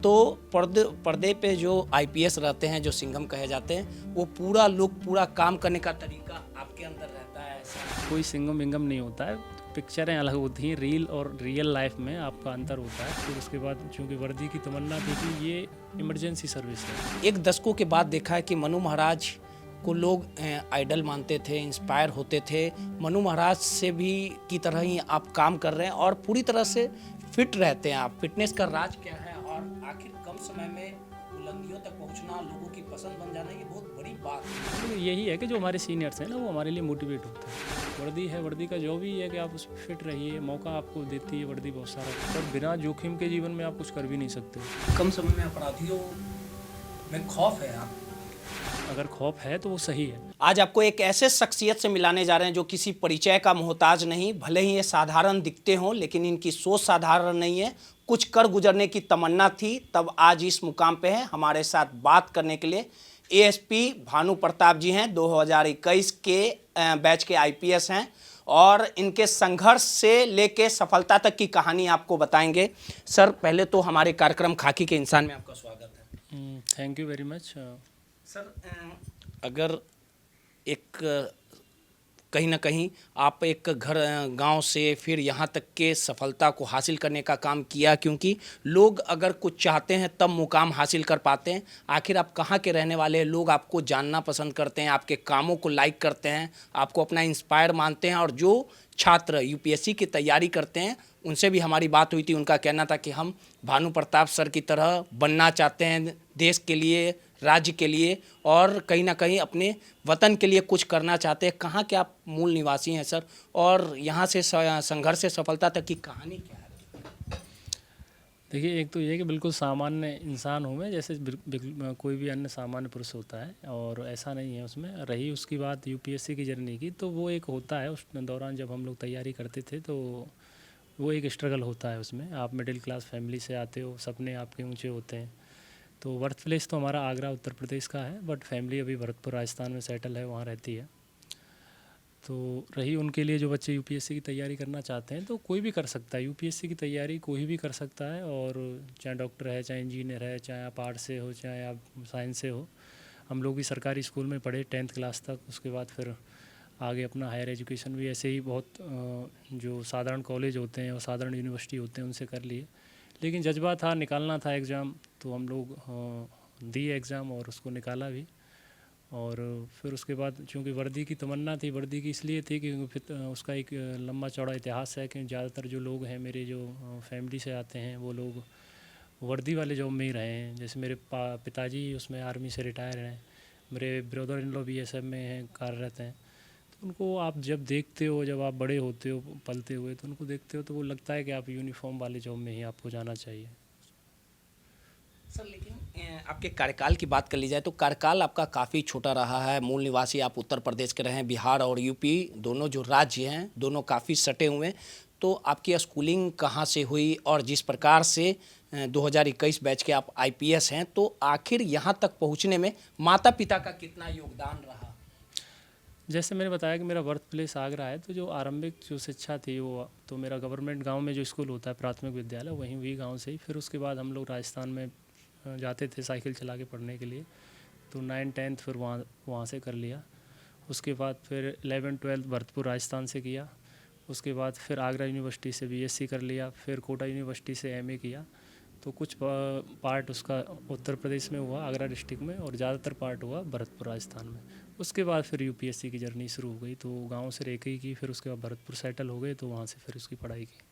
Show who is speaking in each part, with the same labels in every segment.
Speaker 1: तो पर्दे पे जो आईपीएस रहते हैं, जो सिंघम कहे जाते हैं, वो पूरा लुक, पूरा काम करने का तरीका आपके अंदर रहता है ऐसा?
Speaker 2: कोई सिंगम विंगम नहीं होता है। पिक्चरें अलग होती हैं, रील और रियल लाइफ में आपका अंतर होता है। फिर उसके बाद चूँकि वर्दी की तमन्ना थी कि ये इमरजेंसी सर्विस है।
Speaker 1: एक दशकों के बाद देखा है कि मनु महाराज को लोग आइडल मानते थे, इंस्पायर होते थे। मनु महाराज से भी की तरह ही आप काम कर रहे हैं और पूरी तरह से फिट रहते हैं आप। फिटनेस का राज क्या है और आखिर कम समय में बुलंदियों तक पहुंचना, लोगों की पसंद बन जाना, ये बहुत बड़ी बात है।
Speaker 2: तो यही है कि जो हमारे सीनियर्स हैं ना, वो हमारे लिए मोटिवेट होते हैं। वर्दी है, वर्दी का जो भी है कि आप उसमें फिट रहिए, मौका आपको देती है वर्दी बहुत सारा। और बिना जोखिम के जीवन में आप कुछ कर भी नहीं सकते।
Speaker 1: कम समय में अपराधियों में खौफ है आप?
Speaker 2: अगर खौफ है तो वो सही है।
Speaker 1: आज आपको एक ऐसे शख्सियत से मिलाने जा रहे हैं जो किसी परिचय का मोहताज नहीं। भले ही ये साधारण दिखते हों, लेकिन इनकी सोच साधारण नहीं है। कुछ कर गुजरने की तमन्ना थी, तब आज इस मुकाम पे है। हमारे साथ बात करने के लिए एएसपी भानु प्रताप जी हैं, 2021 के बैच के आईपीएस हैं और इनके संघर्ष से लेके सफलता तक की कहानी आपको बताएंगे। सर, पहले तो हमारे कार्यक्रम खाकी के इंसान में आपका स्वागत है।
Speaker 2: Thank you very much.
Speaker 1: Sir, अगर एक कहीं ना कहीं आप एक गांव से फिर यहाँ तक के सफलता को हासिल करने का काम किया, क्योंकि लोग अगर कुछ चाहते हैं तब मुकाम हासिल कर पाते हैं। आखिर आप कहाँ के रहने वाले हैं? लोग आपको जानना पसंद करते हैं, आपके कामों को लाइक करते हैं, आपको अपना इंस्पायर मानते हैं। और जो छात्र यूपीएससी की तैयारी करते हैं, उनसे भी हमारी बात हुई थी। उनका कहना था कि हम भानु प्रताप सर की तरह बनना चाहते हैं, देश के लिए, राज्य के लिए और कहीं ना कहीं अपने वतन के लिए कुछ करना चाहते हैं। कहाँ के आप मूल निवासी हैं सर, और यहाँ से संघर्ष से सफलता तक की कहानी क्या है?
Speaker 2: देखिए, एक तो ये कि बिल्कुल सामान्य इंसान हूँ मैं, जैसे कोई भी अन्य सामान्य पुरुष होता है, और ऐसा नहीं है। उसमें रही उसकी बात यूपीएससी की जर्नी की, तो वो एक होता है उस दौरान जब हम लोग तैयारी करते थे, तो वो एक स्ट्रगल होता है उसमें। आप मिडिल क्लास फैमिली से आते हो, सपने आपके ऊंचे होते हैं। तो बर्थ प्लेस तो हमारा आगरा उत्तर प्रदेश का है, बट फैमिली अभी भरतपुर राजस्थान में सेटल है, वहाँ रहती है। तो रही उनके लिए, जो बच्चे यूपीएससी की तैयारी करना चाहते हैं, तो कोई भी कर सकता है यूपीएससी की तैयारी, कोई भी कर सकता है। और चाहे डॉक्टर है, चाहे इंजीनियर है, चाहे आप आर्ट्स से हो, चाहे आप साइंस से हो। हम लोग भी सरकारी स्कूल में पढ़े 10th क्लास तक, उसके बाद फिर आगे अपना हायर एजुकेशन भी ऐसे ही बहुत जो साधारण कॉलेज होते हैं और साधारण यूनिवर्सिटी होते हैं उनसे कर लिए। लेकिन जज्बा था, निकालना था एग्ज़ाम, तो हम लोग दिए एग्ज़ाम और उसको निकाला भी। और फिर उसके बाद चूँकि वर्दी की तमन्ना थी, वर्दी की इसलिए थी कि फिर उसका एक लंबा चौड़ा इतिहास है कि ज़्यादातर जो लोग हैं मेरे, जो फैमिली से आते हैं, वो लोग वर्दी वाले जॉब में ही रहे हैं। जैसे मेरे पिताजी उसमें आर्मी से रिटायर हैं, मेरे ब्रदर इन लॉ भी बीएसएफ में हैं, कार्यरत हैं। तो उनको आप जब देखते हो, जब आप बड़े होते हो पलते हुए, तो उनको देखते हो तो वो लगता है कि आप यूनिफॉर्म वाले जॉब में ही आपको जाना चाहिए।
Speaker 1: सर, लेकिन आपके कार्यकाल की बात कर ली जाए तो कार्यकाल आपका काफ़ी छोटा रहा है। मूल निवासी आप उत्तर प्रदेश के रहे हैं। बिहार और यूपी दोनों जो राज्य हैं, दोनों काफ़ी सटे हुए हैं। तो आपकी स्कूलिंग कहाँ से हुई, और जिस प्रकार से 2021 बैच के आप आईपीएस हैं, तो आखिर यहाँ तक पहुँचने में माता पिता का कितना योगदान रहा?
Speaker 2: जैसे मैंने बताया कि मेरा बर्थ प्लेस आगरा है, तो जो आरंभिक जो शिक्षा थी वो तो मेरा गवर्नमेंट गांव में जो स्कूल होता है, प्राथमिक विद्यालय, वहीं हुई गांव से ही। फिर उसके बाद हम लोग राजस्थान में जाते थे साइकिल चला के पढ़ने के लिए, तो 9th-10th फिर वहाँ से कर लिया। उसके बाद फिर 11th-12th भरतपुर राजस्थान से किया। उसके बाद फिर आगरा यूनिवर्सिटी से बीएससी कर लिया, फिर कोटा यूनिवर्सिटी से एमए किया। तो कुछ पार्ट उसका उत्तर प्रदेश में हुआ, आगरा डिस्ट्रिक्ट में, और ज़्यादातर पार्ट हुआ भरतपुर राजस्थान में। उसके बाद फिर यूपीएससी की जर्नी शुरू हो गई, तो गांव से रेखई की, फिर उसके बाद भरतपुर सेटल हो गए, तो वहाँ से फिर उसकी पढ़ाई की।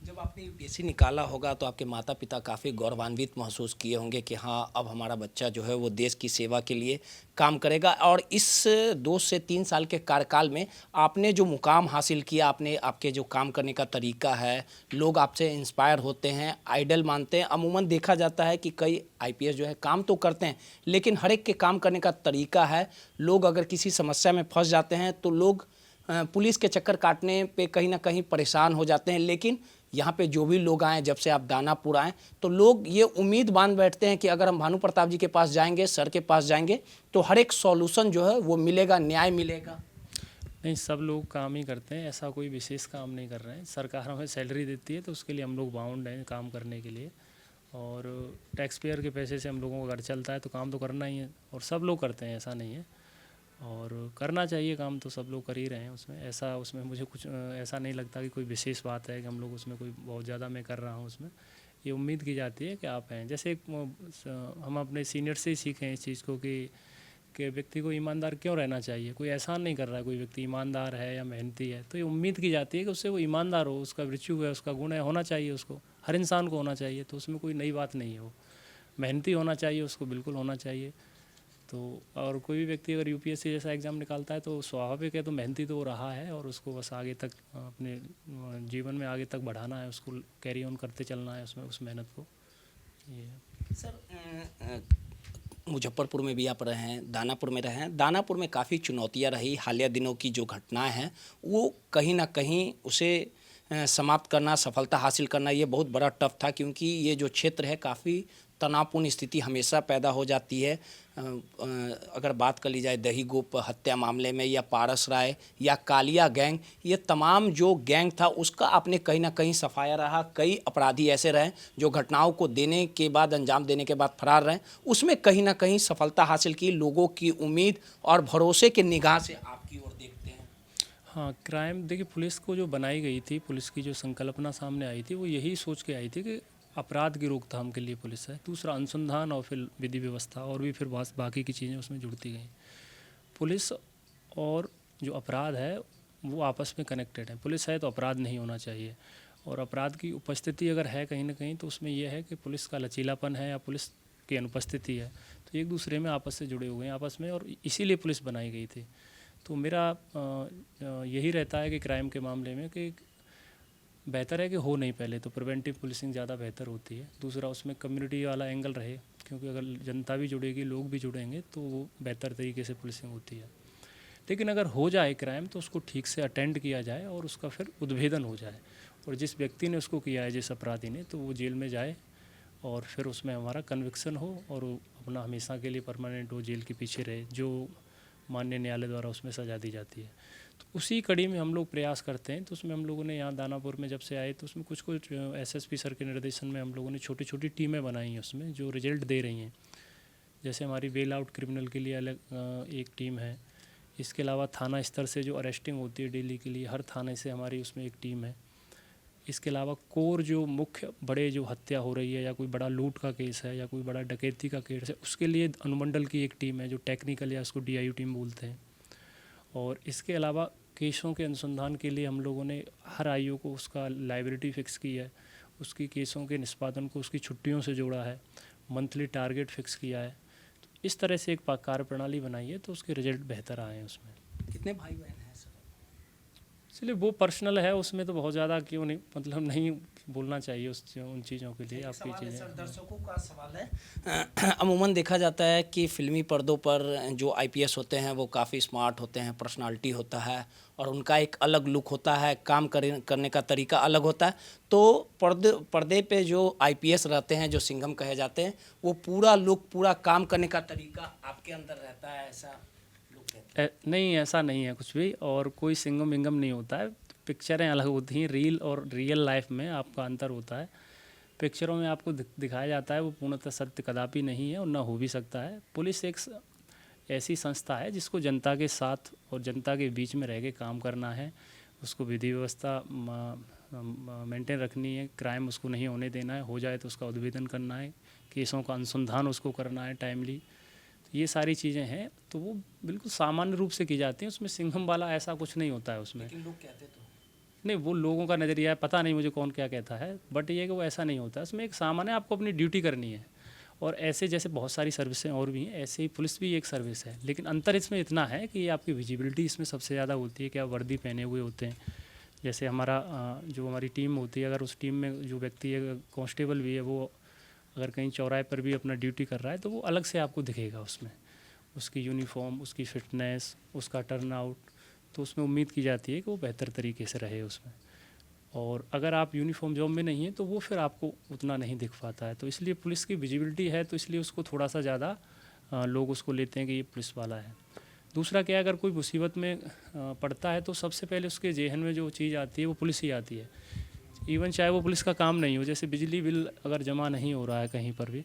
Speaker 1: जब आपने यूपीएससी निकाला होगा तो आपके माता पिता काफ़ी गौरवान्वित महसूस किए होंगे कि हाँ, अब हमारा बच्चा जो है वो देश की सेवा के लिए काम करेगा। और इस 2 से 3 साल के कार्यकाल में आपने जो मुकाम हासिल किया, आपने, आपके जो काम करने का तरीका है, लोग आपसे इंस्पायर होते हैं, आइडल मानते हैं। अमूमन देखा जाता है कि कई आईपीएस जो है काम तो करते हैं, लेकिन हर एक के काम करने का तरीका है। लोग अगर किसी समस्या में फंस जाते हैं तो लोग पुलिस के चक्कर काटने पे कहीं ना कहीं परेशान हो जाते हैं। लेकिन यहाँ पे जो भी लोग आए, जब से आप दानापुर आए, तो लोग ये उम्मीद बांध बैठते हैं कि अगर हम भानु प्रताप जी के पास जाएंगे, सर के पास जाएंगे, तो हर एक सॉल्यूशन जो है वो मिलेगा, न्याय मिलेगा।
Speaker 2: नहीं, सब लोग काम ही करते हैं, ऐसा कोई विशेष काम नहीं कर रहे हैं। सरकार हमें सैलरी देती है तो उसके लिए हम लोग बाउंड हैं काम करने के लिए। और टैक्स पेयर के पैसे से हम लोगों का घर चलता है, तो काम तो करना ही है और सब लोग करते हैं, ऐसा नहीं है। और करना चाहिए काम, तो सब लोग कर ही रहे हैं उसमें। ऐसा उसमें मुझे कुछ ऐसा नहीं लगता कि कोई विशेष बात है कि हम लोग उसमें कोई बहुत ज़्यादा मैं कर रहा हूँ उसमें। ये उम्मीद की जाती है कि आप हैं, जैसे हम अपने सीनियर से ही सीखे हैं इस चीज़ को कि व्यक्ति को ईमानदार क्यों रहना चाहिए। कोई एहसान नहीं कर रहा है, कोई व्यक्ति ईमानदार है या मेहनती है, तो ये उम्मीद की जाती है कि उससे वो ईमानदार हो, उसका virtue है, उसका गुण है, होना चाहिए उसको, हर इंसान को होना चाहिए। तो उसमें कोई नई बात नहीं है, वो मेहनती होना चाहिए, उसको बिल्कुल होना चाहिए। तो और कोई भी व्यक्ति अगर यूपीएससी जैसा एग्ज़ाम निकालता है तो स्वाभाविक है, तो मेहनती तो वो रहा है और उसको बस आगे तक अपने जीवन में आगे तक बढ़ाना है, उसको कैरी ऑन करते चलना है उसमें, उस मेहनत को। ये है।
Speaker 1: सर मुजफ्फरपुर में भी आप रहे हैं, दानापुर में रहे हैं। दानापुर में काफ़ी चुनौतियां रही, हालिया दिनों की जो घटनाएं हैं वो कहीं ना कहीं उसे समाप्त करना, सफलता हासिल करना ये बहुत बड़ा टफ था, क्योंकि ये जो क्षेत्र है काफ़ी तनावपूर्ण स्थिति हमेशा पैदा हो जाती है। अगर बात कर ली जाए दही गोप हत्या मामले में या पारस राय या कालिया गैंग, ये तमाम जो गैंग था उसका आपने कहीं ना कहीं सफाया रहा। कई अपराधी ऐसे रहे जो घटनाओं को देने के बाद, अंजाम देने के बाद फरार रहे, उसमें कहीं ना कहीं सफलता हासिल की। लोगों की उम्मीद और भरोसे के निगाह से आपकी ओर देखते हैं।
Speaker 2: हाँ, क्राइम देखिए, पुलिस को जो बनाई गई थी, पुलिस की जो संकल्पना सामने आई थी, वो यही सोच के आई थी कि अपराध की रोकथाम के लिए पुलिस है। दूसरा अनुसंधान और फिर विधि व्यवस्था और भी फिर बाकी की चीज़ें उसमें जुड़ती गई। पुलिस और जो अपराध है वो आपस में कनेक्टेड है। पुलिस है तो अपराध नहीं होना चाहिए, और अपराध की उपस्थिति अगर है कहीं ना कहीं तो उसमें यह है कि पुलिस का लचीलापन है या पुलिस की अनुपस्थिति है, तो एक दूसरे में आपस से जुड़े हुए हैं आपस में, और इसीलिए पुलिस बनाई गई थी। तो मेरा यही रहता है कि क्राइम के मामले में कि बेहतर है कि हो नहीं पहले, तो प्रिवेंटिव पुलिसिंग ज़्यादा बेहतर होती है। दूसरा उसमें कम्युनिटी वाला एंगल रहे, क्योंकि अगर जनता भी जुड़ेगी, लोग भी जुड़ेंगे, तो वो बेहतर तरीके से पुलिसिंग होती है। लेकिन अगर हो जाए क्राइम तो उसको ठीक से अटेंड किया जाए और उसका फिर उद्भेदन हो जाए, और जिस व्यक्ति ने उसको किया है, जिस अपराधी ने, तो वो जेल में जाए और फिर उसमें हमारा कन्विक्शन हो और वो अपना हमेशा के लिए परमानेंट वो जेल के पीछे रहे, जो माननीय न्यायालय द्वारा उसमें सजा दी जाती है। तो उसी कड़ी में हम लोग प्रयास करते हैं। तो उसमें हम लोगों ने यहाँ दानापुर में जब से आए तो उसमें कुछ कुछ एसएसपी सर के निर्देशन में हम लोगों ने छोटी छोटी टीमें बनाई हैं उसमें, जो रिजल्ट दे रही हैं। जैसे हमारी बेल आउट क्रिमिनल के लिए अलग एक टीम है। इसके अलावा थाना स्तर से जो अरेस्टिंग होती है डेली के लिए, हर थाने से हमारी उसमें एक टीम है। इसके अलावा कोर जो मुख्य बड़े जो हत्या हो रही है या कोई बड़ा लूट का केस है या कोई बड़ा डकैती का केस है, उसके लिए अनुमंडल की एक टीम है जो टेक्निकल या उसको डीआईयू टीम बोलते हैं। और इसके अलावा केसों के अनुसंधान के लिए हम लोगों ने हर आईओ को उसका लाइब्रेरी फिक्स की है, उसकी केसों के निष्पादन को उसकी छुट्टियों से जोड़ा है, मंथली टारगेट फिक्स किया है। तो इस तरह से एक कार्य प्रणाली बनाई है, तो उसके रिजल्ट बेहतर आए हैं उसमें।
Speaker 1: कितने भाई बहन हैं सर?
Speaker 2: इसलिए वो पर्सनल है, उसमें तो बहुत ज़्यादा क्यों नहीं, मतलब नहीं बोलना चाहिए उन चीज़ों के लिए। आपकी चीज़ें
Speaker 1: सर, दर्शकों का सवाल है। अमूमन देखा जाता है कि फिल्मी पर्दों पर जो आईपीएस होते हैं वो काफ़ी स्मार्ट होते हैं, पर्सनालिटी होता है और उनका एक अलग लुक होता है, काम करने का तरीका अलग होता है। तो पर्दे पे जो आईपीएस रहते हैं, जो सिंघम कहे जाते हैं, वो पूरा लुक, पूरा काम करने का तरीका आपके अंदर रहता है, ऐसा लुक रहता है?
Speaker 2: नहीं, ऐसा नहीं है कुछ भी, और कोई सिंगम विंगम नहीं होता है। पिक्चरें अलग होती हैं, रील और रियल लाइफ में आपका अंतर होता है। पिक्चरों में आपको दिखाया जाता है वो पूर्णतः सत्य कदापि नहीं है और ना हो भी सकता है। पुलिस एक ऐसी संस्था है जिसको जनता के साथ और जनता के बीच में रह के काम करना है, उसको विधि व्यवस्था मेंटेन रखनी है, क्राइम उसको नहीं होने देना है, हो जाए तो उसका उद्भेदन करना है, केसों का अनुसंधान उसको करना है टाइमली। तो ये सारी चीज़ें हैं, तो वो बिल्कुल सामान्य रूप से की जाती हैं। उसमें सिंघम वाला ऐसा कुछ नहीं होता है उसमें।
Speaker 1: लेकिन लोग कहते तो
Speaker 2: नहीं, वो लोगों का नज़रिया है, पता नहीं मुझे कौन क्या कहता है, बट ये कि वो ऐसा नहीं होता है। उसमें एक सामान्य आपको अपनी ड्यूटी करनी है, और ऐसे जैसे बहुत सारी सर्विसें और भी हैं, ऐसे ही पुलिस भी एक सर्विस है। लेकिन अंतर इसमें इतना है कि ये आपकी विजिबिलिटी इसमें सबसे ज़्यादा होती है कि आप वर्दी पहने हुए होते हैं। जैसे हमारा जो हमारी टीम होती है, अगर उस टीम में जो व्यक्ति है, कांस्टेबल भी है, वो अगर कहीं चौराहे पर भी अपना ड्यूटी कर रहा है तो वो अलग से आपको दिखेगा उसमें, उसकी यूनिफॉर्म, उसकी फिटनेस, उसका टर्नआउट। तो उसमें उम्मीद की जाती है कि वो बेहतर तरीके से रहे उसमें। और अगर आप यूनिफॉर्म जॉब में नहीं है तो वो फिर आपको उतना नहीं दिख पाता है। तो इसलिए पुलिस की विजिबिलिटी है, तो इसलिए उसको थोड़ा सा ज़्यादा लोग उसको लेते हैं कि ये पुलिस वाला है। दूसरा क्या, अगर कोई मुसीबत में पड़ता है तो सबसे पहले उसके जेहन में जो चीज़ आती है वो पुलिस ही आती है। इवन चाहे वो पुलिस का काम नहीं हो, जैसे बिजली बिल अगर जमा नहीं हो रहा है कहीं पर भी,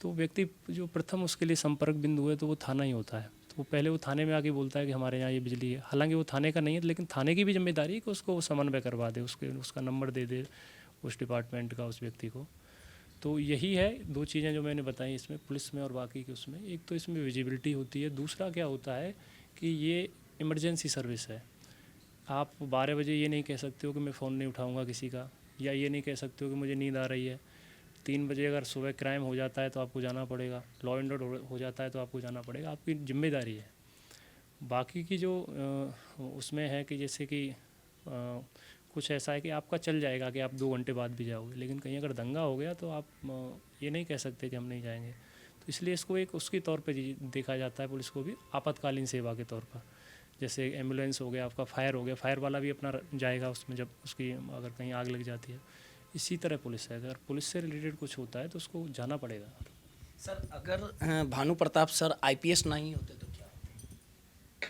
Speaker 2: तो व्यक्ति जो प्रथम उसके लिए संपर्क बिंदु है तो वो थाना ही होता है। तो वो पहले वो थाने में आके बोलता है कि हमारे यहाँ ये बिजली है, हालांकि वो थाने का नहीं है, लेकिन थाने की भी जिम्मेदारी है कि उसको वो समन्वय करवा दे, उसका नंबर दे दे उस डिपार्टमेंट का उस व्यक्ति को। तो यही है 2 चीज़ें जो मैंने बताई इसमें, पुलिस में और बाकी के उसमें। एक तो इसमें विजिबिलिटी होती है, दूसरा क्या होता है कि ये इमरजेंसी सर्विस है। आप 12 बजे ये नहीं कह सकते हो कि मैं फ़ोन नहीं उठाऊंगा किसी का, या ये नहीं कह सकते हो कि मुझे नींद आ रही है। 3 बजे अगर सुबह क्राइम हो जाता है तो आपको जाना पड़ेगा, लॉ एंड ऑर्डर हो जाता है तो आपको जाना पड़ेगा, आपकी जिम्मेदारी है। बाकी की जो उसमें है कि जैसे कि कुछ ऐसा है कि आपका चल जाएगा कि आप 2 घंटे बाद भी जाओगे, लेकिन कहीं अगर दंगा हो गया तो आप ये नहीं कह सकते कि हम नहीं जाएंगे। तो इसलिए इसको एक उसके तौर पे देखा जाता है, पुलिस को भी आपातकालीन सेवा के तौर पर। जैसे एम्बुलेंस हो गया, आपका फायर हो गया, फायर वाला भी अपना जाएगा उसमें जब उसकी अगर कहीं आग लग जाती है। इसी तरह पुलिस है, अगर पुलिस से रिलेटेड कुछ होता है तो उसको जाना पड़ेगा।
Speaker 1: सर अगर भानु प्रताप सर आईपीएस नहीं होते तो क्या होता?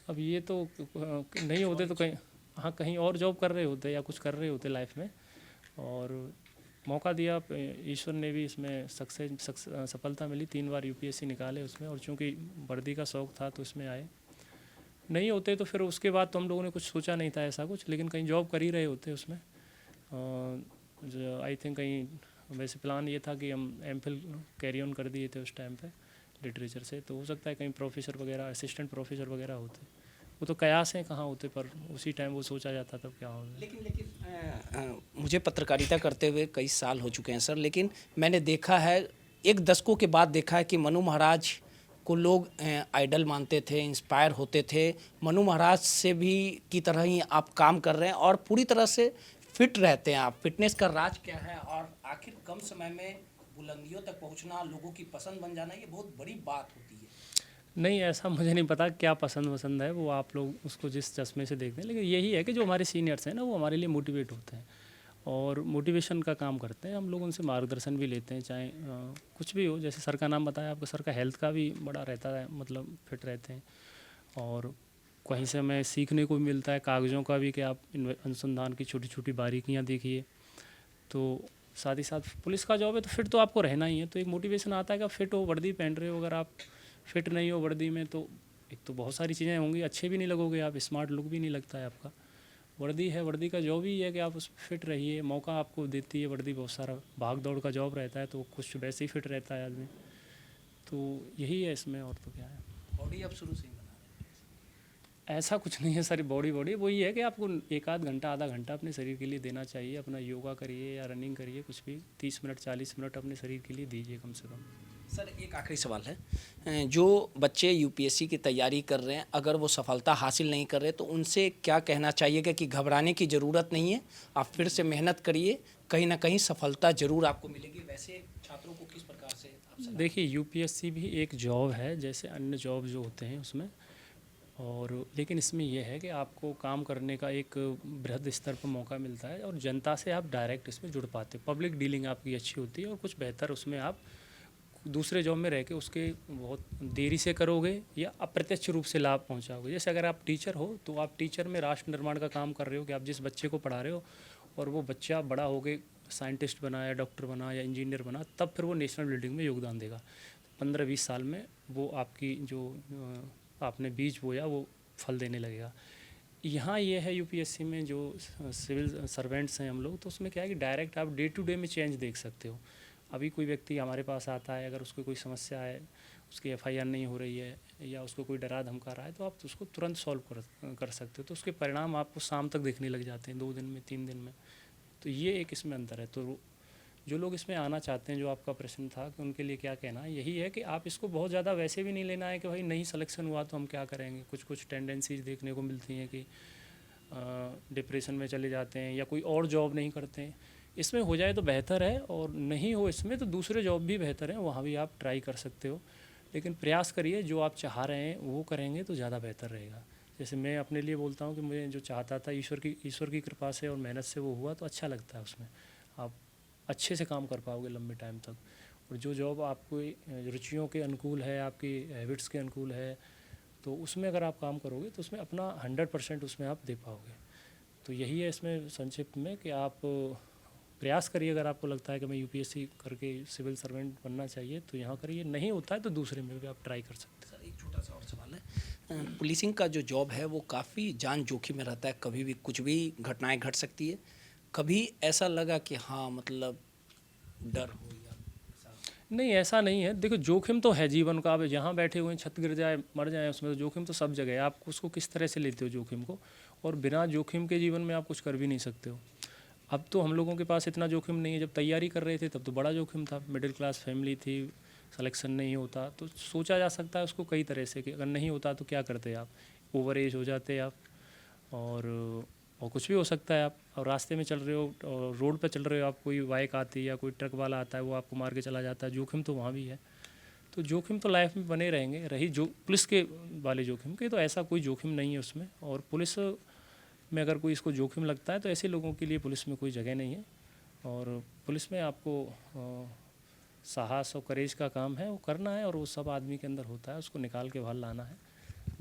Speaker 2: अब ये तो नहीं होते तो कहीं, हाँ कहीं और जॉब कर रहे होते या कुछ कर रहे होते लाइफ में, और मौका दिया ईश्वर ने भी, इसमें सफलता मिली। 3 बार यूपीएससी निकाले उसमें, और चूँकि वर्दी का शौक़ था तो इसमें आए। नहीं होते तो फिर उसके बाद तो हम लोगों ने कुछ सोचा नहीं था ऐसा कुछ, लेकिन कहीं जॉब कर ही रहे होते उसमें। आई थिंक कहीं वैसे प्लान ये था कि हम एमफिल कैरी ऑन कर दिए थे उस टाइम पे लिटरेचर से, तो हो सकता है कहीं प्रोफेसर वगैरह, असिस्टेंट प्रोफेसर वगैरह होते। वो तो कयास हैं कहाँ होते, पर उसी टाइम वो सोचा जाता तब क्या होगा।
Speaker 1: लेकिन मुझे पत्रकारिता करते हुए कई साल हो चुके हैं सर, लेकिन मैंने देखा है, एक दशकों के बाद देखा है कि मनु महाराज को लोग आइडल मानते थे, इंस्पायर होते थे। मनु महाराज से भी की तरह ही आप काम कर रहे हैं और पूरी तरह से फिट रहते हैं आप। फिटनेस का राज क्या है, और आखिर कम समय में बुलंदियों तक पहुंचना, लोगों की पसंद बन जाना, ये बहुत बड़ी बात होती है।
Speaker 2: नहीं, ऐसा मुझे नहीं पता क्या पसंद है, वो आप लोग उसको जिस चश्मे से देखते हैं, लेकिन यही है कि जो हमारे सीनियर्स हैं ना, वो हमारे लिए मोटिवेट होते हैं और मोटिवेशन का काम करते हैं। हम लोग उनसे मार्गदर्शन भी लेते हैं, चाहे कुछ भी हो। जैसे सर का नाम बताया आपको, सर का हेल्थ का भी बड़ा रहता है, मतलब फिट रहते हैं। और कहीं से हमें सीखने को भी मिलता है, कागज़ों का भी, कि आप अनुसंधान की छोटी छोटी बारीकियाँ देखिए। तो साथ ही साथ पुलिस का जॉब है तो फिट तो आपको रहना ही है, तो एक मोटिवेशन आता है कि आप फिट हो, वर्दी पहन रहे हो। अगर आप फिट नहीं हो वर्दी में तो एक तो बहुत सारी चीज़ें होंगी, अच्छे भी नहीं लगोगे आप, स्मार्ट लुक भी नहीं लगता है आपका। वर्दी है, वर्दी का जॉब ही है कि आप उस फिट रहिए, मौका आपको देती है वर्दी। बहुत सारा भाग दौड़ का जॉब रहता है तो कुछ वैसे ही फिट रहता है आदमी। तो यही है इसमें, और तो क्या है।
Speaker 1: बॉडी आप शुरू से ही बना रहे हैं?
Speaker 2: ऐसा कुछ नहीं है सर, बॉडी वही है कि आपको 1 आध घंटा, आधा घंटा अपने शरीर के लिए देना चाहिए। अपना योगा करिए या रनिंग करिए, कुछ भी 30 मिनट 40 मिनट अपने शरीर के लिए दीजिए कम से कम।
Speaker 1: सर एक आखिरी सवाल है, जो बच्चे यूपीएससी की तैयारी कर रहे हैं, अगर वो सफलता हासिल नहीं कर रहे तो उनसे क्या कहना चाहिएगा कि घबराने की ज़रूरत नहीं है, आप फिर से मेहनत करिए, कहीं ना कहीं सफलता ज़रूर आपको मिलेगी। वैसे छात्रों को किस प्रकार से आप सलाह?
Speaker 2: देखिए, यूपीएससी भी एक जॉब है जैसे अन्य जॉब जो होते हैं उसमें, और लेकिन इसमें यह है कि आपको काम करने का एक बृहद स्तर पर मौका मिलता है और जनता से आप डायरेक्ट इसमें जुड़ पाते हो। पब्लिक डीलिंग आपकी अच्छी होती है और कुछ बेहतर उसमें आप दूसरे जॉब में रह के उसके बहुत देरी से करोगे या अप्रत्यक्ष रूप से लाभ पहुंचाओगे। जैसे अगर आप टीचर हो तो आप टीचर में राष्ट्र निर्माण का काम कर रहे हो, कि आप जिस बच्चे को पढ़ा रहे हो और वो बच्चा बड़ा हो के साइंटिस्ट बना या डॉक्टर बना या इंजीनियर बना, तब फिर वो नेशनल बिल्डिंग में योगदान देगा। 15-20 साल में वो आपकी जो आपने बीज बोया वो फल देने लगेगा। यहाँ ये है यूपीएससी में जो सिविल सर्वेंट्स हैं हम लोग, तो उसमें क्या है कि डायरेक्ट आप डे टू डे में चेंज देख सकते हो। अभी कोई व्यक्ति हमारे पास आता है, अगर उसको कोई समस्या है, उसकी एफआईआर नहीं हो रही है या उसको कोई डरा धमका रहा है, तो आप उसको तुरंत सॉल्व कर सकते हो। तो उसके परिणाम आपको शाम तक दिखने लग जाते हैं, 2 दिन में, 3 दिन में। तो ये एक इसमें अंतर है। तो जो लोग इसमें आना चाहते हैं, जो आपका प्रश्न था कि उनके लिए क्या कहना है, यही है कि आप इसको बहुत ज़्यादा वैसे भी नहीं लेना है कि भाई नहीं सिलेक्शन हुआ तो हम क्या करेंगे। कुछ टेंडेंसीज देखने को मिलती हैं कि डिप्रेशन में चले जाते हैं या कोई और जॉब नहीं करते हैं। इसमें हो जाए तो बेहतर है, और नहीं हो इसमें तो दूसरे जॉब भी बेहतर हैं, वहाँ भी आप ट्राई कर सकते हो। लेकिन प्रयास करिए, जो आप चाह रहे हैं वो करेंगे तो ज़्यादा बेहतर रहेगा। जैसे मैं अपने लिए बोलता हूँ कि मुझे जो चाहता था ईश्वर की कृपा से और मेहनत से वो हुआ, तो अच्छा लगता है। उसमें आप अच्छे से काम कर पाओगे लंबे टाइम तक। और जो जॉब आपको रुचियों के अनुकूल है, आपकी हैबिट्स के अनुकूल है, तो उसमें अगर आप काम करोगे तो उसमें अपना 100% उसमें आप दे पाओगे। तो यही है इसमें संक्षिप्त में कि आप प्रयास करिए, अगर आपको लगता है कि मैं यूपीएससी करके सिविल सर्वेंट बनना चाहिए तो यहाँ करिए, नहीं होता है तो दूसरे में भी आप ट्राई कर सकते हैं।
Speaker 1: सर एक छोटा सा और सवाल है, पुलिसिंग का जो जॉब है वो काफ़ी जान जोखिम में रहता है, कभी भी कुछ भी घटनाएं घट सकती है, कभी ऐसा लगा कि हाँ मतलब डर हो या ऐसा?
Speaker 2: नहीं, ऐसा नहीं है। देखो, जोखिम तो है जीवन का। आप यहाँ बैठे हुए हैं, छत गिर जाए, मर जाए, उसमें तो जोखिम तो सब जगह है। आप उसको किस तरह से लेते हो जोखिम को, और बिना जोखिम के जीवन में आप कुछ कर भी नहीं सकते हो। अब तो हम लोगों के पास इतना जोखिम नहीं है। जब तैयारी कर रहे थे तब तो बड़ा जोखिम था, मिडिल क्लास फैमिली थी, सिलेक्शन नहीं होता तो सोचा जा सकता है उसको कई तरह से कि अगर नहीं होता तो क्या करते आप, ओवर एज हो जाते आप, और कुछ भी हो सकता है। आप और रास्ते में चल रहे हो और रोड पर चल रहे हो, आप कोई बाइक आती है या कोई ट्रक वाला आता है, वो आपको मार के चला जाता है, जोखिम तो वहाँ भी है। तो जोखिम तो लाइफ में बने रहेंगे। रही जो पुलिस के वाले जोखिम के, तो ऐसा कोई जोखिम नहीं है उसमें। और पुलिस में अगर कोई इसको जोखिम लगता है तो ऐसे लोगों के लिए पुलिस में कोई जगह नहीं है। और पुलिस में आपको साहस और करेज का काम है, वो करना है, और वो सब आदमी के अंदर होता है, उसको निकाल के बाहर लाना है।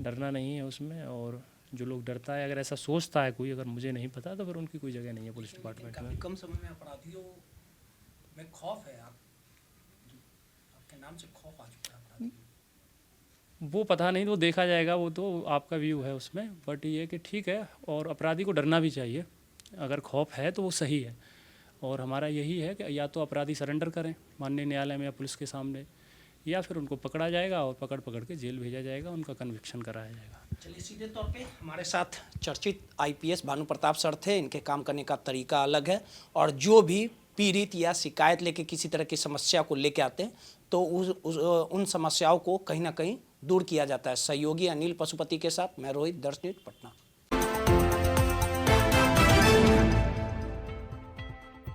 Speaker 2: डरना नहीं है उसमें। और जो लोग डरता है, अगर ऐसा सोचता है कोई, अगर मुझे नहीं पता, तो फिर उनकी कोई जगह नहीं है पुलिस डिपार्टमेंट में।
Speaker 1: काफ़ी कम समय में अपराधियों में खौफ है, आपके नाम से खौफ आ चुका है अपराधियों।
Speaker 2: वो पता नहीं, वो देखा जाएगा, वो तो आपका व्यू है उसमें। बट ये कि ठीक है, और अपराधी को डरना भी चाहिए। अगर खौफ है तो वो सही है। और हमारा यही है कि या तो अपराधी सरेंडर करें माननीय न्यायालय में या पुलिस के सामने, या फिर उनको पकड़ा जाएगा और पकड़ के जेल भेजा जाएगा, उनका कन्विक्शन कराया जाएगा।
Speaker 1: चलिए, सीधे तौर पे हमारे साथ चर्चित आईपीएस भानु प्रताप सर थे। इनके काम करने का तरीका अलग है, और जो भी पीड़ित या शिकायत लेके किसी तरह की समस्या को लेके आते हैं तो उन समस्याओं को कहीं ना कहीं दूर किया जाता है। सहयोगी अनिल पशुपति के साथ मैं रोहित, दर्श न्यूज़, पटना।